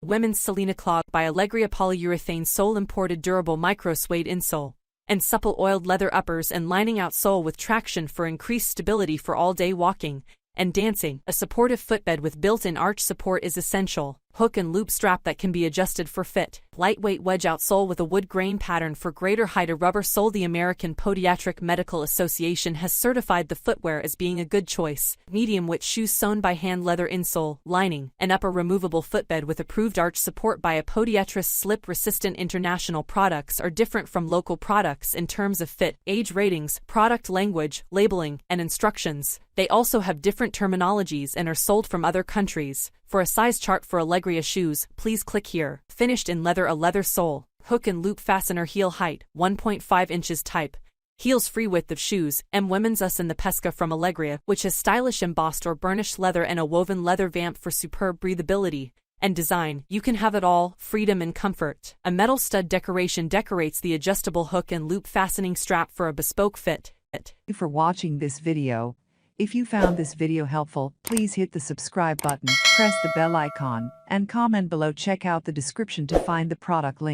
Women's Selena Clog by Alegria polyurethane sole imported durable micro suede insole, and supple oiled leather uppers and lining outsole with traction for increased stability for all-day walking and dancing. A supportive footbed with built-in arch support is essential. Hook and loop strap that can be adjusted for fit. Lightweight wedge outsole with a wood grain pattern for greater height. A rubber sole. The American Podiatric Medical Association has certified the footwear as being a good choice. Medium width shoes sewn by hand. Leather insole, lining, and upper removable footbed with approved arch support by a podiatrist. Slip-resistant. International products are different from local products in terms of fit, age ratings, product language, labeling, and instructions. They also have different terminologies and are sold from other countries. For a size chart for Alegria shoes, please click here. Finished in leather. A leather sole, hook and loop fastener. Heel height, 1.5 inches. Type, heels. Free width of shoes, M. Women's Us in the Pesca from Alegria, which has stylish embossed or burnished leather and a woven leather vamp for superb breathability and design. You can have it all, freedom and comfort. A metal stud decoration decorates the adjustable hook and loop fastening strap for a bespoke fit. Thank you for watching this video. If you found this video helpful, please hit the subscribe button, press the bell icon, and comment below. Check out the description to find the product link.